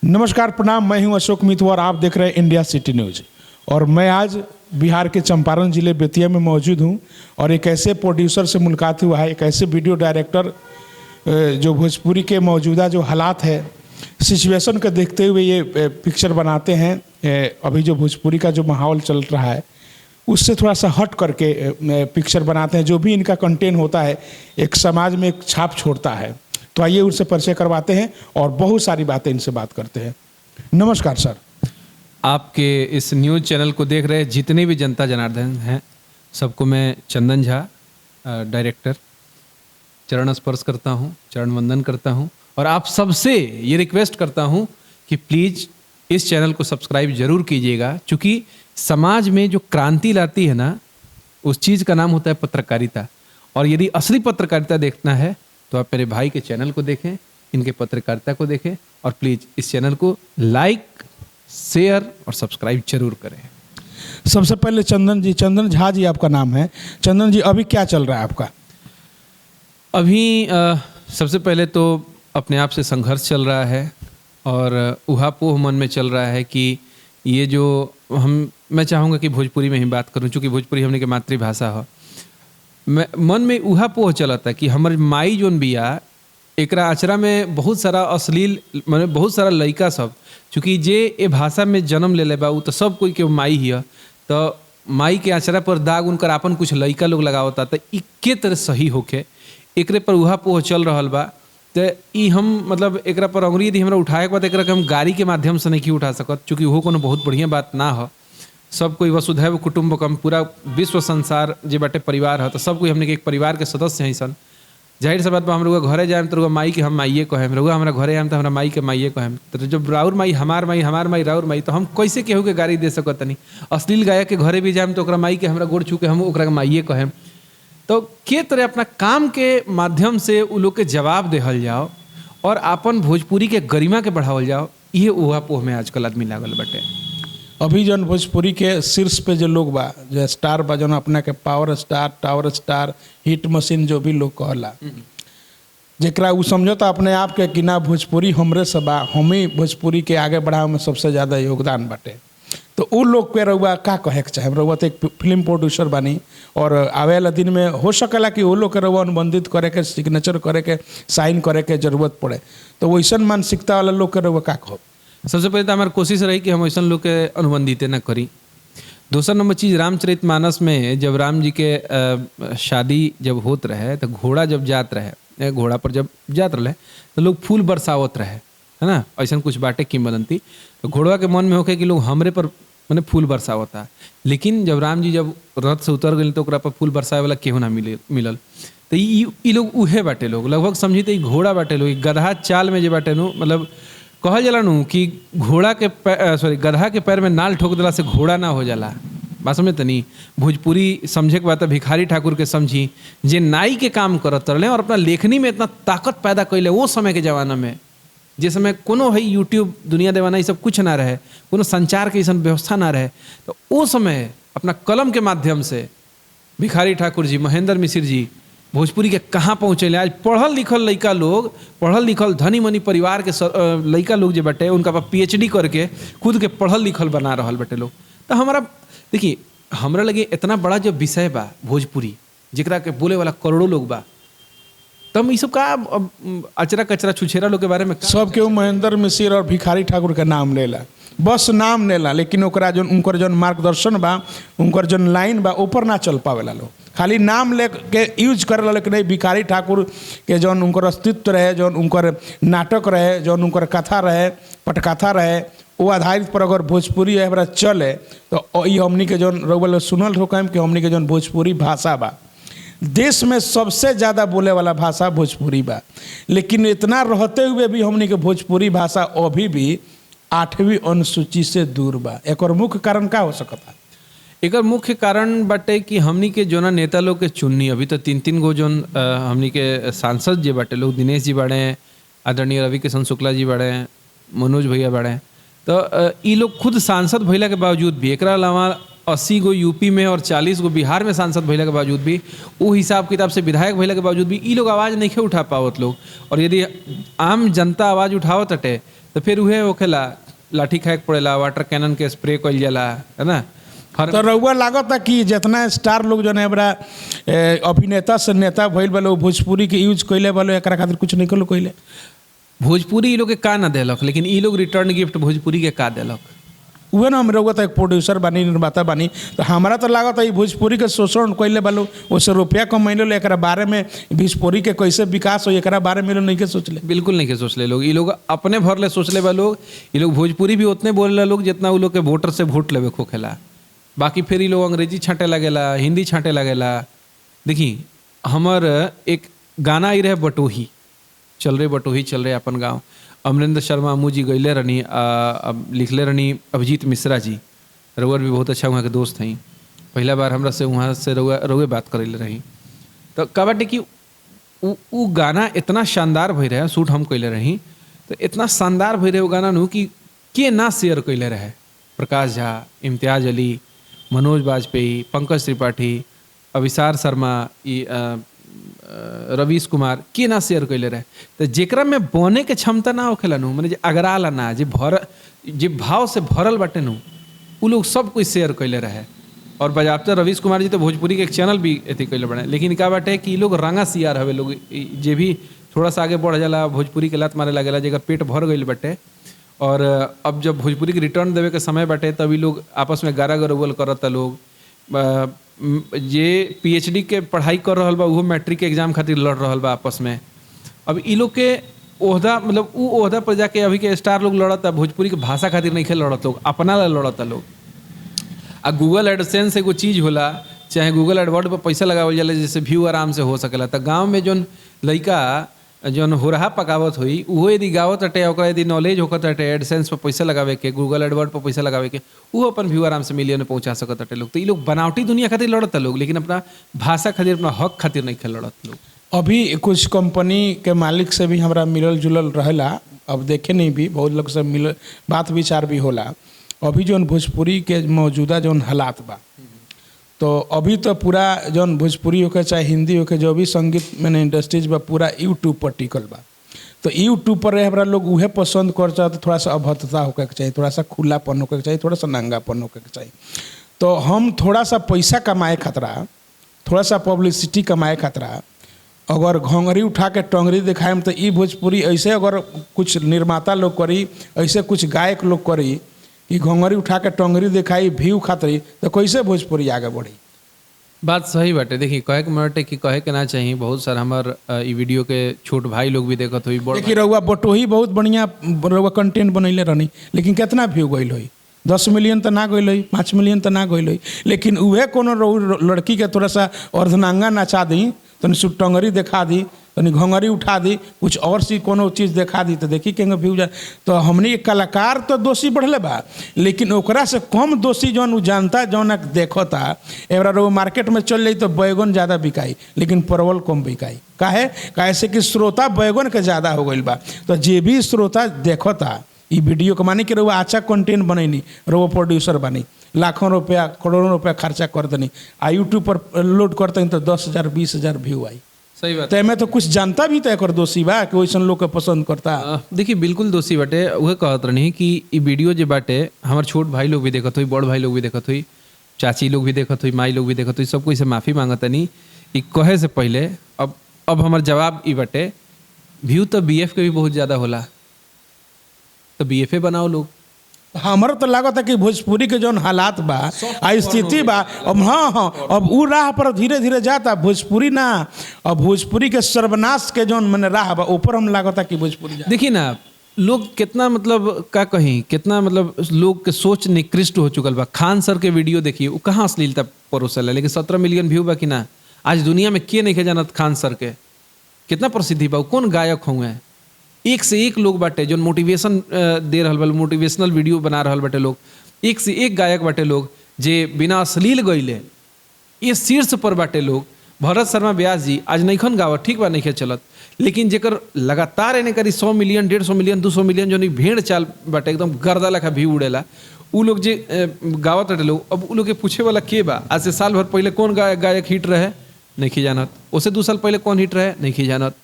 नमस्कार, प्रणाम। मैं हूं अशोक मितवा और आप देख रहे हैं इंडिया सिटी न्यूज। और मैं आज बिहार के चंपारण जिले बेतिया में मौजूद हूं और एक ऐसे प्रोड्यूसर से मुलाकात हुआ है, एक ऐसे वीडियो डायरेक्टर जो भोजपुरी के मौजूदा जो हालात है, सिचुएशन को देखते हुए ये पिक्चर बनाते हैं। अभी जो भोजपुरी का जो माहौल चल रहा है उससे थोड़ा सा हट करके पिक्चर बनाते हैं। जो भी इनका कंटेंट होता है एक समाज में एक छाप छोड़ता है। तो आइए उनसे परिचय करवाते हैं और बहुत सारी बातें इनसे बात करते हैं। नमस्कार सर। आपके इस न्यूज़ चैनल को देख रहे जितने भी जनता जनार्दन हैं, सबको मैं चंदन झा डायरेक्टर चरण स्पर्श करता हूं, चरण वंदन करता हूं और आप सबसे ये रिक्वेस्ट करता हूं कि प्लीज़ इस चैनल को सब्सक्राइब जरूर कीजिएगा, क्योंकि समाज में जो क्रांति लाती है ना, उस चीज़ का नाम होता है पत्रकारिता। और यदि असली पत्रकारिता देखना है तो आप मेरे भाई के चैनल को देखें, इनके पत्रकारिता को देखें और प्लीज़ इस चैनल को लाइक, शेयर और सब्सक्राइब जरूर करें। सबसे पहले चंदन झा जी आपका नाम है। चंदन जी, अभी क्या चल रहा है आपका? अभी सबसे पहले तो अपने आप से संघर्ष चल रहा है और ऊहापोह मन में चल रहा है कि ये जो मैं चाहूँगा कि भोजपुरी में ही बात करूँ, चूँकि भोजपुरी हमने के मातृभाषा हो। मैं मन में ऊहापोह चलता कि हमारे माई जोन बिया एकरा आचरा में बहुत सारा अश्लील मैंने बहुत सारा लड़का सब, चूँकि जे ए भाषा में जन्म ले ले बा उ तो सब कोई के माई ही है, तो माई के आचरा पर दाग उनकर आपन कुछ लड़का लोग लगावता, तो ई के तरह सही होके एकरे पर ऊहापोह चल रहा बा। तो ई हम मतलब एकरा पर अंगुरी यदि हमरा उठाए के बाद एकरा के हम गाड़ी के माध्यम से नहीं उठा सकत, चूँकि वो कोनो बहुत बढ़िया बात ना हो। सब कोई वसुधैव कुटुम्बकम, पूरा विश्व संसार जे बाटे परिवार है, तो सब कोई हमने के एक परिवार के सदस्य हैं सन। जाहिर सा बात बा, हम लोग घरे जाएम तो माई के हम माइये कहें, रउआ हमारा घरे आएम तो हमारा माई के माइये कहें। तो जब राउर माई हमार माई राउर माई, तो हम कैसे केहू के गाड़ी दे सकत नहीं। अश्लील गायक के घरे भी जाएम तो ओकरा माई के हमरा गोड़ छू के हम ओकरा माइये कहें। तो के तरह अपना काम के माध्यम से उ लोग के जवाब देहल जाओ और अपन भोजपुरी के गरिमा के बढ़ावल जाओ, ये ऊहापोह में आजकल आदमी लागल बाटे। अभी जौन भोजपुरी के शीर्ष पे जो लोग बा, जो स्टार बा, जौन अपना के power star, tower star, hit machine जो भी लोग कहला, जेकरा उ समझौता अपने आप के कि ना भोजपुरी हमरे से बा, हम ही भोजपुरी के आगे बढ़ावे में सबसे ज़्यादा योगदान बाटे। तो उ लोग के रउआ का कहे के चाहे? रउआ तो एक फिल्म प्रोड्यूसर बानी और आवे वाला दिन में हो सकेला कि वो लोग के रउआ अनुबंधित करे के, सिग्नेचर करे के, साइन करे के जरूरत पड़े, तो वैसन मानसिकता वाला लोग के रउआ का कहो? सबसे पहले तो हमारी कोशिश रही कि हम ऐसा लोग के अनुबंधित न करी। दूसरा नंबर चीज़, रामचरितमानस में जब राम जी के शादी जब होत रहे तो घोड़ा जब जात रहे, घोड़ा पर जब जात रहे तो लोग फूल बरसावत रहे, है ना, ऐसा कुछ बाटे किंवदंती। तो घोड़वा के मन में होके कि लोग हमरे पर मैंने फूल बरसावता, लेकिन जब राम जी जब रथ से उतर गए तो ओकरा पर फूल बरसावे वाला केहू ना मिलल। तो ई लोग उहे बाटे, लोग लगभग समझी तो घोड़ा बाटे लोग, गधा चाल में जे बाटे नु, मतलब कहल जाला नु कि घोड़ा के गधा के पैर में नाल ठोक देला से घोड़ा ना हो जाला। बात समझे तनी? भोजपुरी समझे के बात भिखारी ठाकुर के समझी, जे नाई के काम करत रहे और अपना लेखनी में इतना ताकत पैदा कैले वो समय के जमाना में, जिस समय कोनो है यूट्यूब दुनिया देवाना ये सब कुछ ना रहे, कोनो संचार के ऐसा व्यवस्था ना रहे, तो वो समय अपना कलम के माध्यम से भिखारी ठाकुर जी, महेंद्र मिश्र जी भोजपुरी के कहाँ पहुँचे। आज पढ़ल लिखल लड़का लोग, पढ़ल लिखल धनी मनी परिवार के लड़का लोग जो बटे, उनका PhD करके खुद के पढ़ल लिखल बना रहा बटे लोग। तो हमारा देखिए, हमरा लगे इतना बड़ा जो विषय बा भोजपुरी, जरा के बोले वाला करोड़ों लोग बा, तब ये सब का अचरा कचरा छुछेरा लोग के बारे में सब के महेंद्र मिश्र और भिखारी ठाकुर के नाम लेला, बस नाम लेला, लेकिन ओकरा जो उनकर जो मार्गदर्शन बा, उनकर जो लाइन बा ऊपर ना चल पावेला। लोग खाली नाम ले के यूज करेला, लेकिन भिखारी ठाकुर के जौन उनकर अस्तित्व रहे, जौन उनकर नाटक रहे, जौन उनकर कथा रहे, पटकथा रहे, वो आधारित पर अगर भोजपुरी हमारा चले तो ये हमनी के जौन रउआ सुनल हो कम कि हमनी के जौन भोजपुरी भाषा बा, देश में सबसे ज़्यादा बोले वाला भाषा भोजपुरी बा। लेकिन इतना रहते हुए भी हमनी के भोजपुरी भाषा अभी भी 8वीं अनुसूची से दूर बा। एक और मुख्य कारण का हो सकता? एक मुख्य कारण बाटे कि हमनी के जोना नेता लोग के चुननी, अभी तो 3 गो जोन हमनी के सांसद जे बाटे लोग, दिनेश जी बाड़े, आदरणीय रवि किशन शुक्ला जी बाड़े, मनोज भैया बाड़े, तो ये लोग खुद सांसद भइला के बावजूद भी, एक अलावा 80 गो यूपी में और 40 गो बिहार में सांसद भइला के बावजूद भी, वो हिसाब किताब से विधायक भइला के बावजूद भी ये लोग आवाज़ नहीं उठा पावत लोग। और यदि आम जनता आवाज़ उठावत हटे तो फिर उहे होखेला लाठी खाए के पड़ेला, वाटर कैनन के स्प्रे कइल जाला, है ना। हर तो रउआ लागता कि जितना स्टार लोग जो है बड़ा अभिनेता से नेता भइल बा लोग भोजपुरी के यूज कइले बा लोग, एकरा खातिर कुछ नहीं कलो कइले। भोजपुरी ई लोग के का ना देलक, लेकिन ई लोग रिटर्न गिफ्ट भोजपुरी के का देलक। उहे ना हम रउआ तो एक प्रोड्यूसर बानी, निर्माता बानी, तो हमारा तो लागत है भोजपुरी के शोषण कइले बा लोग, उससे रुपया कमैले लोग, एकरा बारे में भोजपुरी के कैसे विकास हो एकरा बारे में लोग नहीं के सोचले। बिल्कुल नहीं के सोच ले लोग, ई लोग अपने भर ले सोच ले बा लोग। ई लोग भोजपुरी भी उतने बोले लोग जितना उ लोग के वोटर से वोट लेवे खोखेला। बाकी फिर ई लोग अंग्रेजी छांटे लगेला, हिंदी छांटे लगेला। देखी हमर एक गाना आई रहे बटोही, चल रे बटोही चल रे अपन गाँव, अमरेंद्र शर्मा अमू जी गईले रहनी, अब लिखले रहनी अभिजीत मिश्रा जी, रउआ भी बहुत अच्छा वहाँ के दोस्त हैं। पहला बार हमरा से वहाँ से रउए बात करेले रही, तो का बाटे कि उ गाना इतना शानदार भई रहे, शूट हम कैले रही तो इतना शानदार भई रहे वो गाना नु कि के ना शेयर कैले रहे। प्रकाश झा, इम्तियाज अली, मनोज बाजपेयी, पंकज त्रिपाठी, अविसार शर्मा, रवीश कुमार, के ना शेयर कैले रहे। तो जेकरा में बने के क्षमता ना होखेला नु, माने जे अगराला ना, जे भाव से भरल बाटे नु, उ लोग सब कुछ शेयर कैले रहे। और बजाबते रवीश कुमार जी तो भोजपुरी के एक चैनल भी एथी कैले बने, लेकिन का बाटे कि लोग रंगा सियार हवे लोग, जे भी थोड़ा सा आगे बढ़ जाला भोजपुरी के लात मारे लगेला, जेकर पेट भर गईल बाटे। और अब जब भोजपुरी के रिटर्न देवे के समय बाटे तब ई लोग आपस में गारा गरोगल करता लोग। जे पीएचडी के पढ़ाई कर रहल बा उहो मैट्रिक के एग्जाम खातिर लड़ रहल बा आपस में। अब ई लोग के ओहदा मतलब उ ओहदा पर जाके अभी के स्टार लोग लड़ता, भोजपुरी के भाषा खातिर नहीं खेल लड़त लोग, अपना ला लड़ता लोग। आ गूगल एडसेंस एगो चीज होला, चाहे गूगल एडवर्ड पर पैसा लगावल जाला जैसे व्यू आराम से हो सकेला। तो गांव में जोन लइका जोन होरहा पकावत हुई उहो यदि गावत अटे, ओकरा यदि नॉलेज होकत अटे एडसेंस पर पैसा लगावे के, गूगल एडवर्ड पर पैसा लगावे के, उहो अपन व्यू आराम से मिलियन में पहुंचा सकत अटे लोग। तो ई लोग बनावटी दुनिया खातिर लड़त लोग, लेकिन अपना भाषा खातिर, अपना हक खातिर नहीं खेल लड़त लोग। अभी कुछ कंपनी के मालिक से भी हमरा मिलल जुलल रहेला, अब देखे नहीं भी बहुत लोग से मिल बात विचार भी होला। अभी जौन भोजपुरी के मौजूदा जौन हालात बा, तो अभी तो पूरा जौन भोजपुरी होके चाहे हिंदी होके जो भी संगीत मैंने इंडस्ट्रीज बा पूरा यूट्यूब पर टिकल बा। तो यूट्यूब पर हमरा लोग उहे पसंद कर चाहते, थोड़ा सा अभद्रता होके के चाहिए, थोड़ा सा खुलापन होके के चाहिए, थोड़ा सा नंगापन होके के चाहिए। तो हम थोड़ा सा पैसा कमाए खतरा, थोड़ा सा पब्लिसिटी कमाए खतरा, अगर घोंघरी उठा के टोंगरी दिखाएम तो ई भोजपुरी ऐसे अगर कुछ निर्माता लोग करी, ऐसे कुछ गायक लोग करी कि घोंघरी उठा के टोंगरी दिखाई व्यू खातरी, तो कैसे भोजपुरी आगे बढ़ी। बात सही बाटे। देखिए कहे के मटे कि कहे के ना चाहिए, बहुत सारा हमार ई वीडियो के छोट भाई लोग भी देखत हुई। देखिए रउआ बटोही बहुत बढ़िया रउआ कंटेंट बनैले रहनी, लेकिन कितना व्यू गइल होई, 10 मिलियन तो ना गइल होई, 5 मिलियन तो ना गइल होई, लेकिन उहे कोनो लड़की के थोड़ा सा अर्धनांगा नचा दी, तनी टंगरी दिखा दी, तनी घोंघरी उठा दी, कुछ और सी कोनो चीज़ दिखा दी, तो देखी केंगे व्यू जा। तो हमनी एक कलाकार तो दोषी बढ़ले बा, लेकिन ओकरा से कम दोषी जौन उ जानता जौन देखता। एवरा रो मार्केट में चल जाई तो बैगन ज़्यादा बिकाई, लेकिन परवल कम बिकाई। काहे से कि श्रोता बैगन के ज़्यादा हो गई बा। तो जे भी श्रोता देखता ई वीडियो के, मानी कि रउआ अच्छा कंटेंट बनैनी, रउआ प्रोड्यूसर बनी, लाखों रुपया करोड़ों रुपया खर्चा कर देनी, आ यूट्यूब पर लोड करते हैं तो 10,000 20,000 व्यू आई। सही बात। तो मैं तो कुछ जानता भी तय कर दोषी बा कि वैसन लोग के पसंद करता। देखिए बिल्कुल दोषी बाटे। वह कहत रही कि ई वीडियो जे बाटे हमार छोट भाई लोग भी देखत हुई, बड़ भाई लोग भी देखत हुई, चाची लोग भी देखत हुई, माई लोग भी देखत हुई, सब कोई से माफ़ी मांगतनी ई कहे से पहले। अब हमार जवाब ई बाटे, व्यू तो बीएफ के भी बहुत ज़्यादा होला, तो बीएफए बनाओ लोग। हमारा तो लागत है कि भोजपुरी के जौन हालात बा आ स्थिति बा, अब हाँ अब उ राह पर धीरे धीरे जाता भोजपुरी ना, अब भोजपुरी के सर्वनाश के जौन मैंने राह बा ऊपर हम लागत है कि भोजपुरी। देखिए ना लोग कितना मतलब का कहीं कितना मतलब लोग के सोच निकृष्ट हो चुकल बा। खान सर के वीडियो देखिए, वो कहाँ अश्लीलता परोसल है, लेकिन 17 मिलियन व्यू बा कि ना। आज दुनिया में के नहीं जानत खान सर के कितना प्रसिद्धि बा, कौन गायक हुए, एक से एक लोग बाटे जो मोटिवेशन दे रहल बा, मोटिवेशनल वीडियो बना रहल बाटे लोग, एक से एक गायक बाटे लोग जे बिना अश्लील गईले ये शीर्ष पर बाटे लोग। भरत शर्मा व्यास जी आज नईखन गावत, ठीक बा नहीं चलत, लेकिन जेकर लगातार एने करी 100 मिलियन 150 मिलियन 200 मिलियन जो भेड़ चाल बाटे एकदम गर्दा लखा व्यू उड़ेला, उ लोग जे गावत बाटे लोग। अब उ लोग के पूछे वाला के बा, आज से साल भर पहले कौन गायक हिट रहे नहीं जानत, उससे 2 साल पहले कौन हिट रहे नहीं जानत,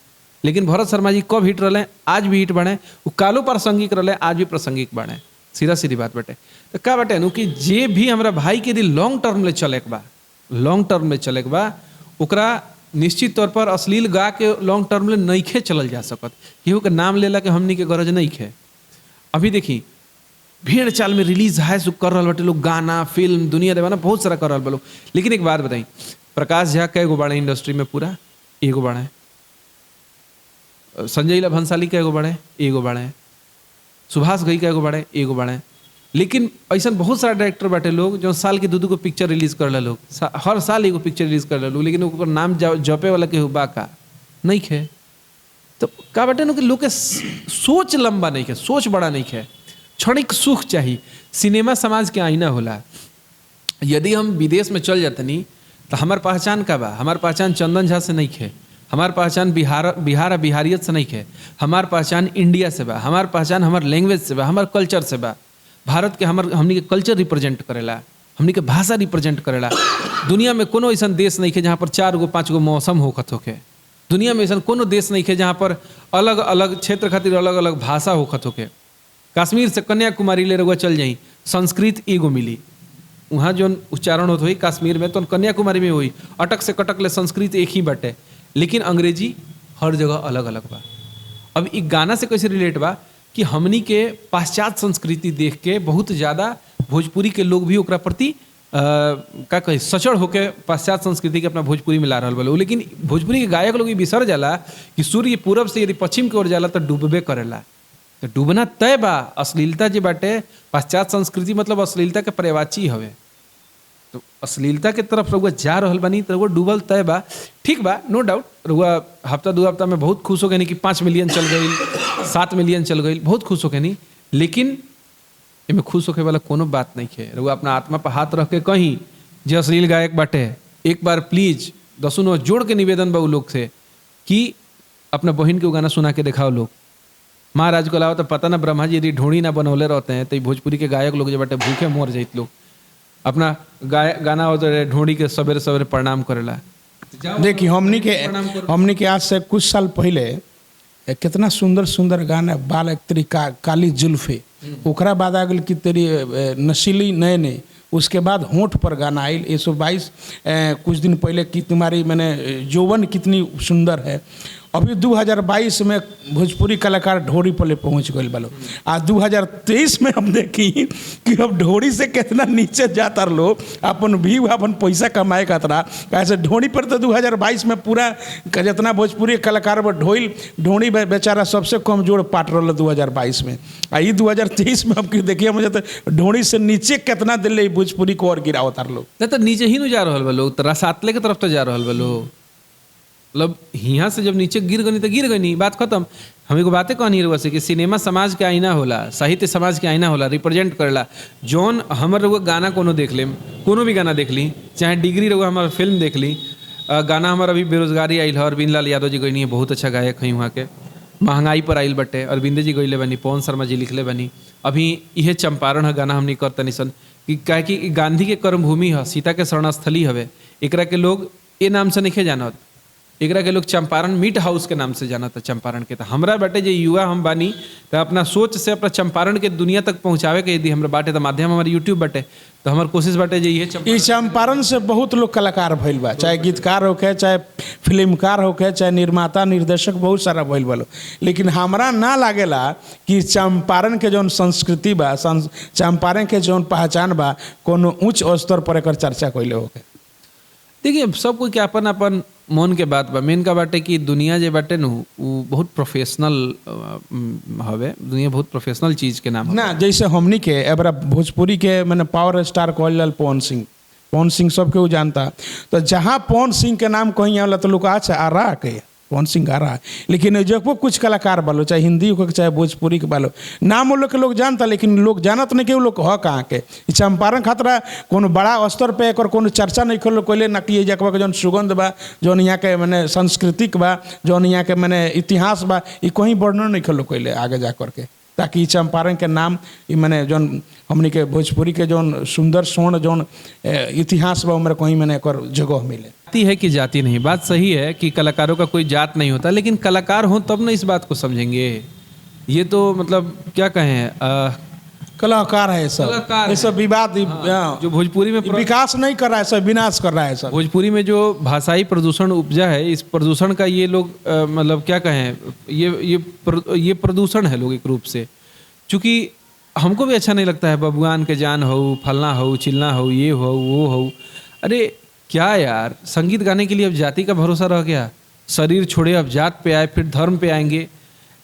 लेकिन भरत शर्मा जी कब हिट रहे, आज भी हिट बने, वो कालो प्रासंगिक रहे, आज भी प्रासंगिक बने। सीधा सीधी बात बटे। तो का बटे नु कि जे भी हमारा भाई के यदि लॉन्ग टर्म ले चले के बा, लॉन्ग टर्म में चले के बा, ओकरा निश्चित तौर पर अश्लील गा के लॉन्ग टर्म ले नहीं खे चलल जा सकत। केहू के नाम लेला के हमनी के गरज नहीं खे। अभी देखी भीड़ चाल में रिलीज है सो कर रहा बटे लोग, गाना फिल्म दुनिया देवाना बहुत सारा कर रहा लोग। लेकिन एक बात बताई, प्रकाश झा कैगो बाड़े इंडस्ट्री में? पूरा एगो बाड़े। संजय लीला भंसाली कैगो बाड़े? एगो बाड़े। सुभाष घई कैगो बाड़े? एगो बाड़े। लेकिन ऐसा बहुत सारा डायरेक्टर बाटे लोग जो साल के दू को पिक्चर रिलीज कर लोग, हर साल एगो पिक्चर रिलीज कर लोग, लेकिन ऊपर नाम जपे वाला केहू बा का नहीं खे। तो का बाटे नु कि लोग के सोच लंबा नहीं खे, सोच बड़ा नहीं खे, क्षणिक सुख चाहिए। सिनेमा समाज के आईना होला। यदि हम विदेश में चल जातनी तो हमार पहचान का बा? हमार पहचान चंदन झा से नहीं खे, हमार पहचान बिहार बिहारियत से नहीं खे, हमार पहचान इंडिया से बा, हमार पहचान हमार लैंग्वेज से बा, हमार कल्चर से बा। भारत के हमनी के कल्चर रिप्रेजेंट करेला, हमनी के भाषा रिप्रेजेंट करेला। दुनिया में कोनो ऐसा देश नहीं है जहाँ पर 4 गो 5 गो मौसम होखत होके। दुनिया में ऐसा कोनो देश नहीं है जहाँ पर अलग अलग क्षेत्र खातिर अलग अलग भाषा होखत होके। कश्मीर से कन्याकुमारी ले रहुआ चल जाई, संस्कृत एगो मिली, वहाँ जो उच्चारण होत हुई कश्मीर में तो कन्याकुमारी में हुई, अटक से कटक ले संस्कृत एक ही बटे, लेकिन अंग्रेजी हर जगह अलग अलग बा। अब एक गाना से कैसे रिलेट बा कि हमनी के पाश्चात्य संस्कृति देख के बहुत ज़्यादा भोजपुरी के लोग भी ओकरा प्रति का कहे सचड़ होके पाश्चात्य संस्कृति के अपना भोजपुरी में ला रहा बा। लेकिन भोजपुरी के गायक लोग बिसर जाला कि सूर्य पूरब से यदि पश्चिम की ओर जाला तो डूबबे करेला। तो डूबना तय बा। अश्लीलता जे बाटे पाश्चात्य संस्कृति मतलब अश्लीलता के पर्यावाची हवे। तो अश्लीलता के तरफ रहुआ जा रहल बानी तो रहुआ डूबल तय बा। ठीक बा, नो डाउट। रहुआ हफ्ता 2 हफ्ता में बहुत खुश हो गए कि 5 मिलियन चल गई, 7 मिलियन चल गई, बहुत खुश हो गए। लेकिन इनमें खुश होके वाला कोनो बात नहीं है। रहुआ अपना आत्मा पर हाथ रख के कहीं जो अश्लील गायक बाटे, एक बार प्लीज 10 जोड़ के निवेदन बा उ लोग से कि अपना बहन के गाना सुना के दिखाओ लोग। महाराज को अलावा तो पता ना ब्रह्मा जी यदि ढोड़ी ना बनौले रहते हैं तो भोजपुरी के गायक लोग जो बाटे भूखे मर जाते लोग। अपना गाना होते रहे ढोड़ी के सवेरे सवेरे प्रणाम करेला। देखिए हमनी के आज से कुछ साल पहले कितना सुंदर सुंदर गाना, बाल एक तेरी काली जुल्फे, ओकरा बाद आ गई कि तेरी नशीली नयने, उसके बाद होंठ पर गाना आयल 122 कुछ दिन पहले कि तुम्हारी मैंने यौवन कितनी सुंदर है। अभी 2022 में भोजपुरी कलाकार ढोरी पर पहुँच गए बालो। आज 2023 में हम देखी कि अब ढोरी से कितना नीचे जाता लोग अपन भी अपन पैसा कमाए खतरा। कैसे ढोरी पर तो 2022 में पूरा जितना भोजपुरी कलाकार पर ढोरी बेचारा सबसे कमजोर पाट रहा 2022 में। आ 2023 में अब देखिए मुझे तो ढोरी से नीचे कितना दिल भोजपुरी को और गिरावता लोग। नहीं तो नीचे ही नहीं जा रहा बा लोग, तो रसातले की तरफ तो जा रहा बा लोग। मतलब यहाँ से जब नीचे गिर गई तो गिर गई, बात खत्म। हमें को बातें कहनी रहुआ से कि सिनेमा समाज के आईना होला, साहित्य समाज के आईना होला, रिप्रेजेंट करेला। जौन हमर रहुआ गाना कोनो देख लेम, कोनो भी गाना देख ली, चाहे डिग्री रहुआ हमारा फिल्म देख ली, गाना हमारा अभी बेरोजगारी आयल है, अरविंद लाल यादव जी गई है, बहुत अच्छा गायक है वहाँ के। महंगाई पर आयल बटे अरविंद जी गईले बनी, पवन शर्मा जी लिखले बनी। अभी यह चंपारण है गाना हमने करतनी सन कि काहे कि गांधी के कर्मभूमि है, सीता के शरणस्थली हवे। एकरा के लोग ये नाम से नहीं जानत, एकरा के लोग चंपारण मीट हाउस के नाम से जाना था। चंपारण के तो हमरा बाटे जो युवा हम बानी तो अपना सोच से अपना चंपारण के दुनिया तक पहुँचावे के यदि हमरा बाटे तो माध्यम हमारे यूट्यूब बाटे, तो हमार कोशिश बाटे जो ये चंपारण से बहुत लोग कलाकार भइल बा, चाहे गीतकार होके, चाहे फिल्मकार होके, चाहे निर्माता निर्देशक, बहुत सारा भइल बा। लेकिन हमरा ना लागेला कि चंपारण के जौन संस्कृति बा, चंपारण के जौन पहचान बा, कोनो उच्च स्तर पर एकर चर्चा कइले होके। देखिए सब कोई के अपन अपन मन के बात बा। मेन का बाटे कि दुनिया जे बाटे नु वो बहुत प्रोफेशनल हवे, दुनिया बहुत प्रोफेशनल चीज के नाम ना। जैसे हमनी के एबरा भोजपुरी के मैंने पावर स्टार कहल जाल पवन सिंह सबके वो जानता। तो जहाँ पवन सिंह के नाम कहीं आला तो लोग अच्छा आ रहा के पवन सिंह आ रहा है। लेकिन जो कुछ कलाकार बालो, चाहे हिंदी हो चाहे भोजपुरी के बालो, नाम वो लोग के लोग जानता, लेकिन लोग जानत नहीं कि वो लोग ह कहाँ के। चंपारण खतरा कोनो बड़ा स्तर पे एक कोनो चर्चा नहीं कर कोई ना कि जकवा के जौन सुगंध बा, जौन यहाँ के मैंने सांस्कृतिक बा, जौन यहाँ के मैंने इतिहास बा, ये कहीं वर्णन नहीं कर कोई आगे जा करके। ताकि चंपारण के नाम मैंने जौन हमनी के भोजपुरी के जौन सुंदर स्वर्ण जौन इतिहास बा उमर कहीं मैंने एक जगह मिले। जाति है कि जाति नहीं, बात सही है कि कलाकारों का कोई जात नहीं होता, लेकिन कलाकार हो तब ना इस बात को समझेंगे। ये तो मतलब क्या कहें, कलाकार है सब, कलाकार ये सब विवाद जो भोजपुरी में विकास नहीं कर रहा है, सब विनाश कर रहा है सब। भोजपुरी में जो भाषाई प्रदूषण उपजा है, इस प्रदूषण का ये लोग मतलब क्या कहें, ये प्रदूषण है लोग एक रूप से। चूँकि हमको भी अच्छा नहीं लगता है बबुआन के जान हो, फलना हो, चिलना हो, ये हो वो हो। अरे क्या यार, संगीत गाने के लिए अब जाति का भरोसा रह गया? शरीर छोड़े अब जात पे आए, फिर धर्म पे आएंगे,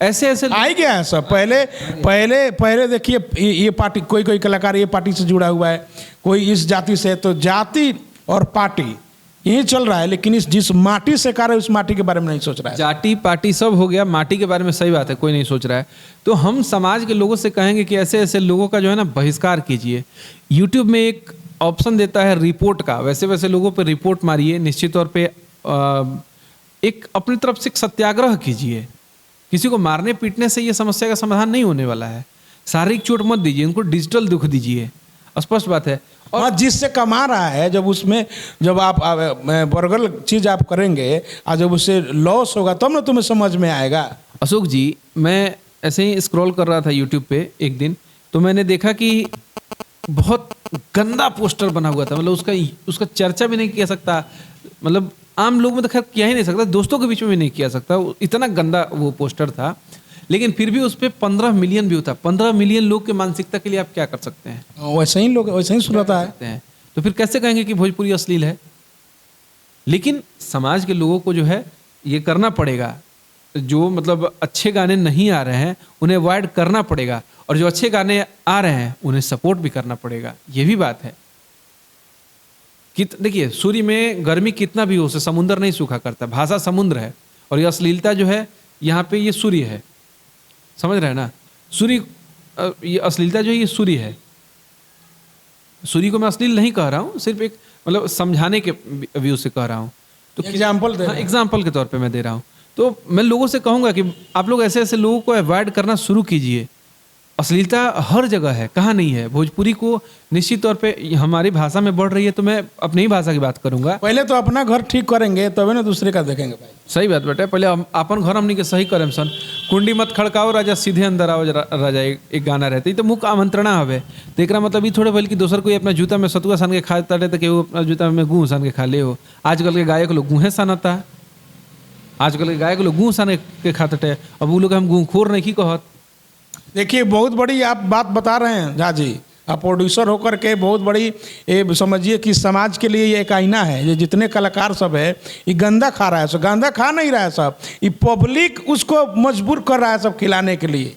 ऐसे ऐसे आ ही गया है सब। पहले देखिए ये पार्टी, कोई कलाकार ये पार्टी से जुड़ा हुआ है, कोई इस जाति से, तो जाति और पार्टी यही चल रहा है। लेकिन इस जिस माटी से कार्य उस माटी के बारे में नहीं सोच रहा है। जाति पार्टी सब हो गया, माटी के बारे में सही बात है, कोई नहीं सोच रहा है। तो हम समाज के लोगों से कहेंगे कि ऐसे ऐसे लोगों का जो है ना बहिष्कार कीजिए। यूट्यूब में एक ऑप्शन देता है रिपोर्ट का, वैसे वैसे लोगों पर रिपोर्ट मारिए, निश्चित तौर पे एक अपनी तरफ से एक सत्याग्रह कीजिए। किसी को मारने पीटने से ये समस्या का समाधान नहीं होने वाला है। शारीरिक चोट मत दीजिए, उनको डिजिटल दुख दीजिए, स्पष्ट बात है। और जिससे कमा रहा है, जब उसमें जब आप बर्गर चीज आप करेंगे और जब उससे लॉस होगा तब ना तुम्हें समझ में आएगा। अशोक जी, मैं ऐसे ही स्क्रॉल कर रहा था यूट्यूब पे एक दिन, तो मैंने देखा कि बहुत गंदा पोस्टर बना हुआ था। मतलब उसका चर्चा भी नहीं किया सकता, मतलब आम लोग में तो खैर किया ही नहीं सकता, दोस्तों के बीच में भी नहीं किया सकता, इतना गंदा वो पोस्टर था। लेकिन फिर भी उस पर 15 मिलियन व्यू था। 15 मिलियन लोग के मानसिकता के लिए आप क्या कर सकते हैं? वैसे ही लोग वैसे ही सुनाता है। तो फिर कैसे कहेंगे कि भोजपुरी अश्लील है? लेकिन समाज के लोगों को जो है ये करना पड़ेगा। जो मतलब अच्छे गाने नहीं आ रहे हैं उन्हें अवॉइड करना पड़ेगा, और जो अच्छे गाने आ रहे हैं उन्हें सपोर्ट भी करना पड़ेगा। ये भी बात है। देखिए, सूर्य में गर्मी कितना भी हो, उसे समुद्र नहीं सूखा करता। भाषा समुद्र है, और ये अश्लीलता जो है यहाँ पे ये सूर्य है, समझ रहे हैं ना? सूर्य, ये अश्लीलता जो है ये सूर्य है। सूर्य को मैं अश्लील नहीं कह रहा हूँ, सिर्फ एक मतलब समझाने के व्यू से कह रहा हूँ। तो एग्जाम्पल के तौर पे मैं दे रहा हूँ। तो मैं लोगों से कहूँगा कि आप लोग ऐसे ऐसे लोगों को अवॉइड करना शुरू कीजिए। अश्लीलता हर जगह है, कहाँ नहीं है। भोजपुरी को निश्चित तौर पे हमारी भाषा में बढ़ रही है, तो मैं अपनी ही भाषा की बात करूंगा। पहले तो अपना घर ठीक करेंगे तभी ना दूसरे का देखेंगे भाई। सही बात बेटा, पहले अपन घर हमनी के सही करें सन। कुंडी मत खड़काओ राजा, सीधे अंदर आओ राजा, एक गाना रहता है। तो मुख आमंत्रणा हवे, तो एक मतलब ये थोड़े बल्कि दोसर कोई अपना जूता में सतुआ सान के खा ताटे तो केहू अपना जूता में गुँ सान के खा ले हो। आजकल के गायक लोग गुँहे सानता है, आजकल के गायक लोग गुँ सान के खाते। अब वो लोग हम गुँखोर नहीं कहत। देखिए, बहुत बड़ी आप बात बता रहे हैं झा जी। आप प्रोड्यूसर होकर के बहुत बड़ी ये समझिए कि समाज के लिए ये एक आईना है। ये जितने कलाकार सब है ये गंदा खा रहा है, सब गंदा खा नहीं रहा है, सब ये पब्लिक उसको मजबूर कर रहा है सब खिलाने के लिए।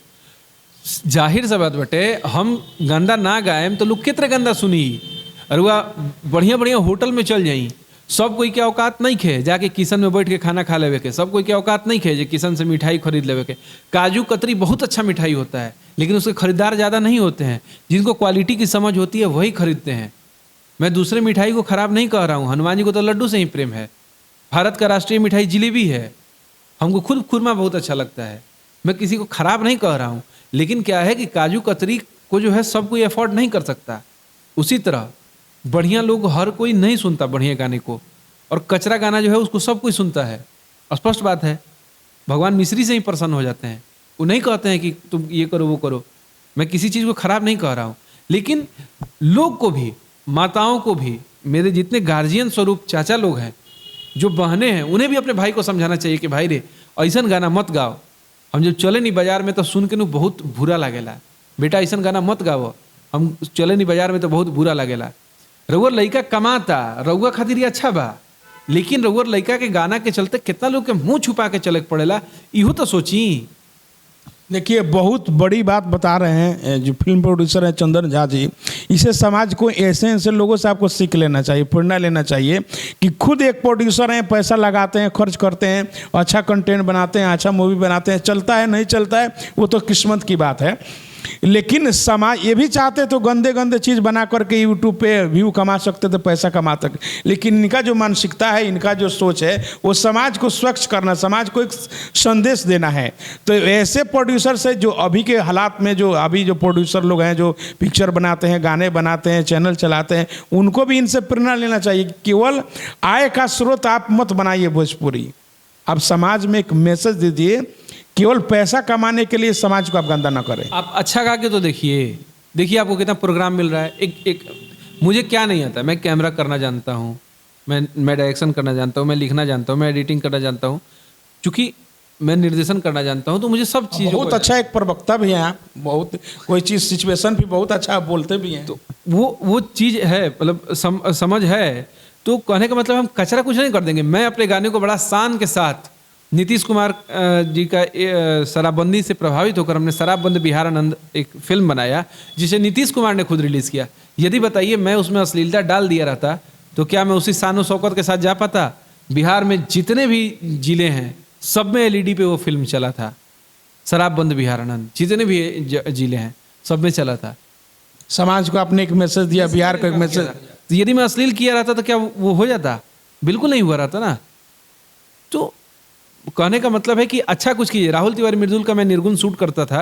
जाहिर सा बात बटे, हम गंदा ना गाएम तो लोग कितने गंदा सुनी। अरे वह बढ़िया बढ़िया होटल में चल जाई, सब कोई के औकात नहीं खे जाके किचन में बैठ के खाना खा लेवे के। सब कोई के औकात नहीं खे जो किचन से मिठाई खरीद लेवे के। काजू कतरी बहुत अच्छा मिठाई होता है, लेकिन उसके खरीदार ज़्यादा नहीं होते हैं। जिनको क्वालिटी की समझ होती है वही खरीदते हैं। मैं दूसरे मिठाई को ख़राब नहीं कह रहा हूँ, हनुमान जी को तो लड्डू से ही प्रेम है। भारत का राष्ट्रीय मिठाई जिलेबी है, हमको खुद खुरमा बहुत अच्छा लगता है। मैं किसी को ख़राब नहीं कह रहा हूँ, लेकिन क्या है कि काजू कतरी को जो है सब कोई अफोर्ड नहीं कर सकता। उसी तरह बढ़िया लोग हर कोई नहीं सुनता बढ़िया गाने को, और कचरा गाना जो है उसको सब कोई सुनता है। स्पष्ट बात है, भगवान मिश्री से ही प्रसन्न हो जाते हैं। वो नहीं कहते हैं कि तुम ये करो वो करो। मैं किसी चीज़ को खराब नहीं कह रहा हूँ, लेकिन लोग को भी, माताओं को भी, मेरे जितने गार्जियन स्वरूप चाचा लोग हैं, जो बहनें हैं, उन्हें भी अपने भाई को समझाना चाहिए कि भाई रे ऐसा गाना मत गाओ। हम जब चले नहीं बाजार में तो सुन के बहुत बुरा लगेला। बेटा ऐसा गाना मत गाओ, हम चले नहीं बाजार में तो बहुत बुरा लगेला। रउआ लड़का कमाता, रउआ खातिर ये अच्छा बा, लेकिन रउआ लड़का के गाना के चलते कितना लोग के मुंह छुपा के चले पड़ेला, इहो तो सोची। देखिए, बहुत बड़ी बात बता रहे हैं जो फिल्म प्रोड्यूसर हैं चंदन झा जी। इसे समाज को ऐसे ऐसे लोगों से आपको सीख लेना चाहिए, प्रेरणा लेना चाहिए कि खुद एक प्रोड्यूसर हैं, पैसा लगाते हैं, खर्च करते हैं, अच्छा कंटेंट बनाते हैं, अच्छा मूवी बनाते हैं, चलता है नहीं चलता है वो तो किस्मत की बात है। लेकिन समाज ये भी चाहते तो गंदे गंदे चीज़ बना करके यूट्यूब पे व्यू कमा सकते थे, पैसा कमा सकते, लेकिन इनका जो मानसिकता है, इनका जो सोच है, वो समाज को स्वच्छ करना, समाज को एक संदेश देना है। तो ऐसे प्रोड्यूसर से जो अभी के हालात में जो अभी जो प्रोड्यूसर लोग हैं, जो पिक्चर बनाते हैं, गाने बनाते हैं, चैनल चलाते हैं, उनको भी इनसे प्रेरणा लेना चाहिए। केवल आय का स्रोत आप मत बनाइए भोजपुरी, आप समाज में एक मैसेज दीजिए, केवल पैसा कमाने के लिए समाज को आप गंदा ना करें। आप अच्छा गा के तो देखिए आपको कितना प्रोग्राम मिल रहा है। एक मुझे क्या नहीं आता, मैं कैमरा करना जानता हूँ, मैं डायरेक्शन करना जानता हूँ, मैं लिखना जानता हूँ, मैं एडिटिंग करना जानता हूँ, चूँकि मैं निर्देशन करना जानता हूँ, तो मुझे सब चीज़ बहुत अच्छा एक प्रवक्ता भी हैं आप, बहुत कोई चीज़ सिचुएशन भी बहुत अच्छा आप बोलते भी हैं। तो वो चीज़ है, मतलब समझ है। तो कहने का मतलब हम कचरा कुछ नहीं कर देंगे। मैं अपने गाने को बड़ा शान के साथ नीतीश कुमार जी का शराबबंदी से प्रभावित होकर हमने शराबबंद बिहार आनंद एक फिल्म बनाया, जिसे नीतीश कुमार ने खुद रिलीज़ किया। यदि बताइए मैं उसमें अश्लीलता डाल दिया रहता तो क्या मैं उसी शान शौकत के साथ जा पाता? बिहार में जितने भी जिले हैं सब में एलईडी पे वो फिल्म चला था, शराबबंद बिहार आनंद, जितने भी जिले हैं सब में चला था। समाज को आपने एक मैसेज दिया, बिहार को एक मैसेज। तो यदि मैं अश्लील किया रहता तो क्या वो हो जाता? बिल्कुल नहीं हुआ रहता ना। तो कहने का मतलब है कि अच्छा कुछ कीजिए। राहुल तिवारी मृदुल का मैं निर्गुण शूट करता था,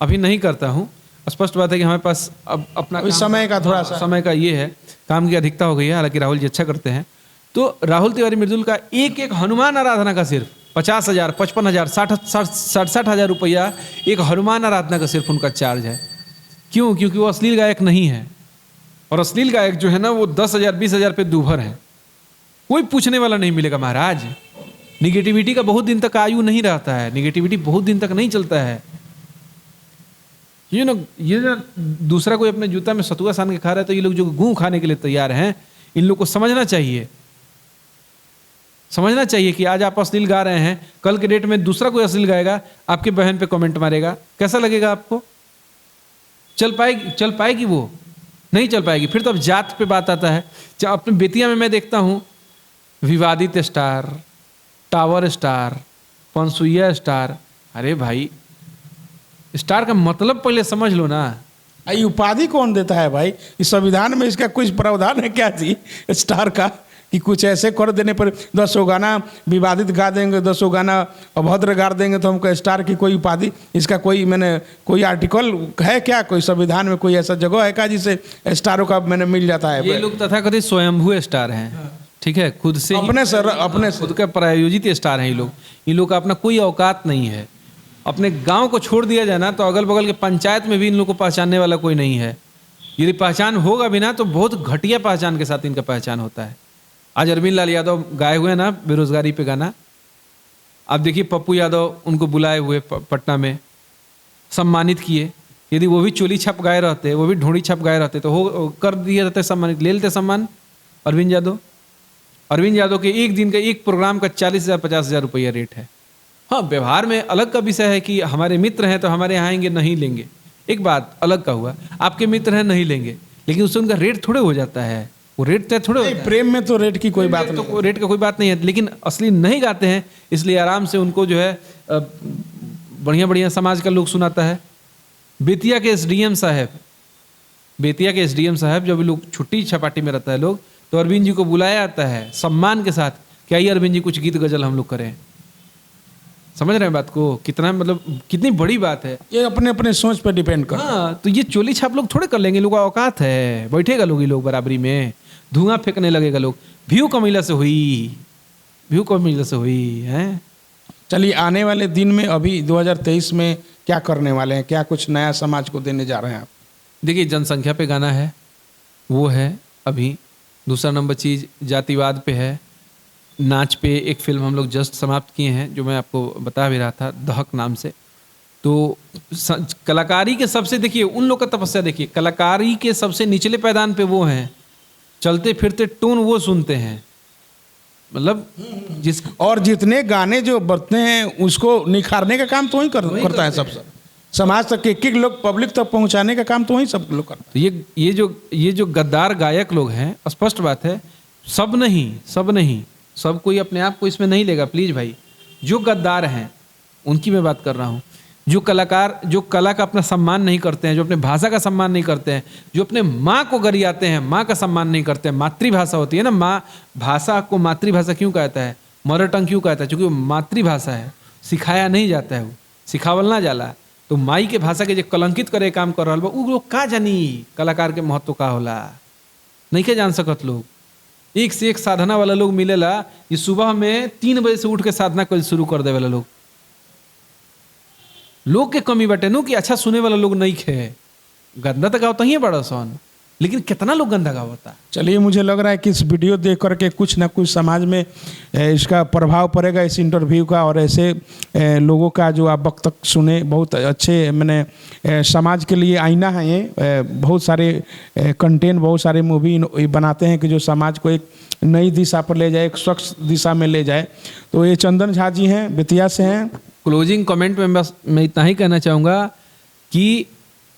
अभी नहीं करता हूँ। स्पष्ट बात है कि हमारे पास अब अपना समय का थोड़ा सा समय का ये है, काम की अधिकता हो गई है। हालांकि राहुल जी अच्छा करते हैं। तो राहुल तिवारी मृदुल का एक एक हनुमान आराधना का सिर्फ 50,000, 55,000, 60,000 रुपया एक हनुमान आराधना का सिर्फ उनका चार्ज है। क्यों? क्योंकि वो अश्लील गायक नहीं है, और अश्लील गायक जो है ना वो 10,000, 20,000 पे दूभर है। कोई पूछने वाला नहीं मिलेगा महाराज। निगेटिविटी का बहुत दिन तक आयु नहीं रहता है, निगेटिविटी बहुत दिन तक नहीं चलता है। ये ना दूसरा कोई अपने जूता में सतुआ सान के खा रहा है, तो ये लोग जो गूं खाने के लिए तैयार हैं, इन लोग को समझना चाहिए कि आज आप अश्लील गा रहे हैं, कल के डेट में दूसरा कोई अश्लील गाएगा, आपके बहन पे कमेंट मारेगा, कैसा लगेगा आपको? चल पाएगी वो? नहीं चल पाएगी। फिर तो अब जात पे बात आता है। अपने बेतिया में मैं देखता हूँ विवादित स्टार, टावर स्टार, पंसुइया स्टार। अरे भाई, स्टार का मतलब पहले समझ लो ना। ये उपाधि कौन देता है भाई? इस संविधान में इसका कुछ प्रावधान है क्या जी स्टार का, कि कुछ ऐसे कर देने पर 10 गाना विवादित गा देंगे, 10 गाना अभद्र गा देंगे तो हमको स्टार की कोई उपाधि, इसका कोई आर्टिकल है क्या? कोई संविधान में कोई ऐसा जगह है क्या जिसे स्टारों का मिल जाता है? ये लोग तथाकथित स्वयंभू स्टार हैं, ठीक है, खुद से अपने खुद का प्रायोजित स्टार हैं। इन लोग का अपना कोई औकात नहीं है। अपने गांव को छोड़ दिया जाए ना तो अगल बगल के पंचायत में भी इन लोग को पहचानने वाला कोई नहीं है। यदि पहचान होगा भी ना तो बहुत घटिया पहचान के साथ इनका पहचान होता है। आज अरविंद लाल यादव गाए हुए ना बेरोजगारी पे गाना, आप देखिए पप्पू यादव उनको बुलाए हुए पटना में सम्मानित किए। यदि वो भी चोली छप गाए रहते, वो भी ढोड़ी छप गाए रहते तो हो कर दिए रहते सम्मानित, ले लेते सम्मान। अरविंद यादव के एक दिन का एक प्रोग्राम का 40,000, 50,000 रुपया रेट है। हाँ, व्यवहार में अलग का विषय है कि हमारे मित्र हैं तो हमारे यहाँ आएंगे, नहीं लेंगे, एक बात अलग का हुआ। आपके मित्र हैं, नहीं लेंगे, लेकिन उससे उनका रेट थोड़े हो जाता है। वो रेट तय थोड़े होता है। प्रेम में तो रेट की कोई बात नहीं, तो रेट का कोई बात नहीं है। लेकिन असली नहीं गाते हैं, इसलिए आराम से उनको जो है बढ़िया बढ़िया समाज का लोग सुनाता है। बेतिया के एसडीएम साहब जब लोग छुट्टी छपाटी में रहता है लोग, तो अरविंद जी को बुलाया जाता है सम्मान के साथ, क्या ये अरविंद जी कुछ गीत गजल हम लोग करें। समझ रहे हैं बात को? कितना मतलब कितनी बड़ी बात है। ये अपने अपने सोच पर डिपेंड कर। हाँ, तो ये चोली छाप लोग थोड़े कर लेंगे। लोगों का औकात है, बैठेगा लोग, ये लोग बराबरी में धुआं फेंकने लगेगा लोग। व्यू कमीला से हुई है। चलिए, आने वाले दिन में अभी 2023 में क्या करने वाले हैं? क्या कुछ नया समाज को देने जा रहे हैं आप? देखिए, जनसंख्या पे गाना है, वो है अभी। दूसरा नंबर चीज़ जातिवाद पे है। नाच पे एक फिल्म हम लोग जस्ट समाप्त किए हैं, जो मैं आपको बता भी रहा था, दहक नाम से। तो कलाकारी के सबसे, देखिए उन लोग का तपस्या देखिए, कलाकारी के सबसे निचले पैदान पे वो हैं, चलते फिरते टोन वो सुनते हैं, मतलब और जितने गाने जो बरतते हैं उसको निखारने का काम तो वही करता है। सब समाज तक एक लोग पब्लिक तक पहुंचाने का काम तो वही सब लोग करता है। तो ये जो गद्दार गायक लोग हैं, स्पष्ट बात है, सब नहीं, सब कोई अपने आप को इसमें नहीं लेगा, प्लीज भाई। जो गद्दार हैं उनकी मैं बात कर रहा हूँ। जो कलाकार जो कला का अपना सम्मान नहीं करते हैं, जो अपने भाषा का सम्मान नहीं करते हैं, जो अपने माँ को गरियाते हैं, माँ का सम्मान नहीं करते हैं। मातृभाषा होती है ना, माँ भाषा को मातृभाषा क्यों कहता है, मदर टंग क्यों कहता है? क्योंकि वो मातृभाषा है, सिखाया नहीं जाता है, वो सिखावल ना जाला। तो माई के भाषा के जो कलंकित करे काम कर रहा बा, उ लोग का जानी कलाकार के महत्व का होला, नहीं के जान सकत लोग। एक से एक साधना वाला लोग मिलेला, ये सुबह में 3 बजे से उठ के साधना कर शुरू कर दे वाला लोग के कमी बटे नु कि अच्छा सुने वाला लोग नहीं खे। गंदा तो गावता ही है बड़ा सन, लेकिन कितना लोग गंदा गावता। चलिए, मुझे लग रहा है कि इस वीडियो देख करके कुछ ना कुछ समाज में इसका प्रभाव पड़ेगा, इस इंटरव्यू का। और ऐसे लोगों का जो आप वक्त तक सुने, बहुत अच्छे, मैंने समाज के लिए आईना है ये। बहुत सारे कंटेंट, बहुत सारे मूवी बनाते हैं कि जो समाज को एक नई दिशा पर ले जाए, एक स्वच्छ दिशा में ले जाए। तो ये चंदन झा जी हैं, बेतिया से हैं। क्लोजिंग कमेंट में बस मैं इतना ही कहना चाहूँगा कि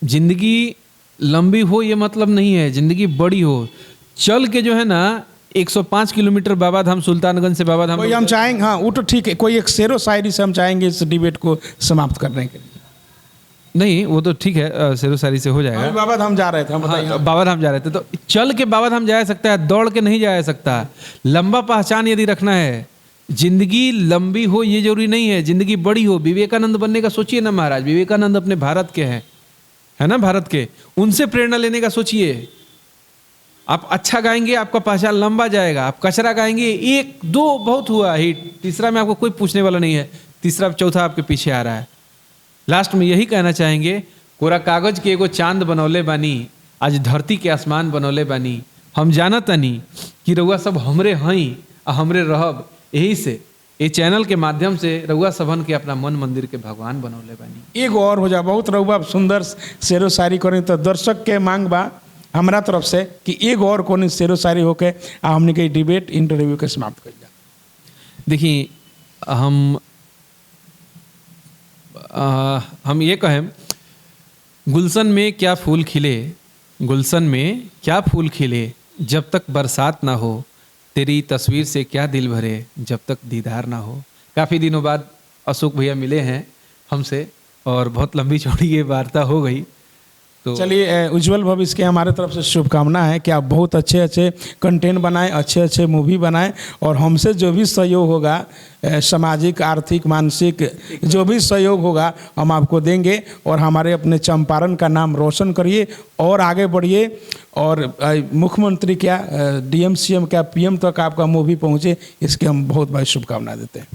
जिंदगी लंबी हो ये मतलब नहीं है, जिंदगी बड़ी हो। चल के जो है ना 105 किलोमीटर बाबा धाम, सुल्तानगंज से बाबा धाम, कोई हम चाहेंगे, हाँ वो तो ठीक है, कोई एक शेरो शायरी से हम चाहेंगे इस डिबेट को समाप्त करने के लिए। नहीं वो तो ठीक है, शेरो शायरी से हो जाएगा। बाबा धाम जा रहे थे हम, बताइए। बाबा धाम जा रहे थे तो चल के बाबा धाम जा सकता है, दौड़ के नहीं जा सकता। लंबा पहचान यदि रखना है, जिंदगी लंबी हो ये जरूरी नहीं है, जिंदगी बड़ी हो। विवेकानंद बनने का सोचिए ना महाराज, विवेकानंद अपने भारत के हैं, है ना, भारत के, उनसे प्रेरणा लेने का सोचिए। आप अच्छा गाएंगे, आपका पहचान लंबा जाएगा। आप कचरा गाएंगे, 1 2 बहुत हुआ हिट, तीसरा में आपको कोई पूछने वाला नहीं है, तीसरा चौथा आपके पीछे आ रहा है। लास्ट में यही कहना चाहेंगे, कोरा कागज के एगो चांद बनौले बानी, आज धरती के आसमान बनौले बानी। हम जानत तनी कि रउआ सब हमरे हई आ हमरे रहब, यही से ये चैनल के माध्यम से रउआ सबन के अपना मन मंदिर के भगवान बनौले बानी। एक और हो जा, बहुत रउआ सुंदर शेरो शायरी करें तो दर्शक के मांग बा हमारा तरफ से कि एक और कोई शेरो शायरी होके हमने के डिबेट इंटरव्यू के समाप्त कर जा। देखिए, हम ये कहें, गुलशन में क्या फूल खिले, गुलशन में क्या फूल खिले, जब तक बरसात ना हो, तेरी तस्वीर से क्या दिल भरे, जब तक दीदार ना हो। काफ़ी दिनों बाद अशोक भैया मिले हैं हमसे और बहुत लंबी चौड़ी ये वार्ता हो गई। तो चलिए, उज्जवल भविष्य के हमारे तरफ से शुभकामना है कि आप बहुत अच्छे अच्छे कंटेंट बनाएं, अच्छे अच्छे मूवी बनाएं, और हमसे जो भी सहयोग होगा, सामाजिक, आर्थिक, मानसिक जो भी सहयोग होगा हम आपको देंगे। और हमारे अपने चंपारण का नाम रोशन करिए और आगे बढ़िए। और मुख्यमंत्री क्या, DM CM क्या, PM तक आपका मूवी पहुँचे, इसकी हम बहुत बड़ी शुभकामना देते हैं।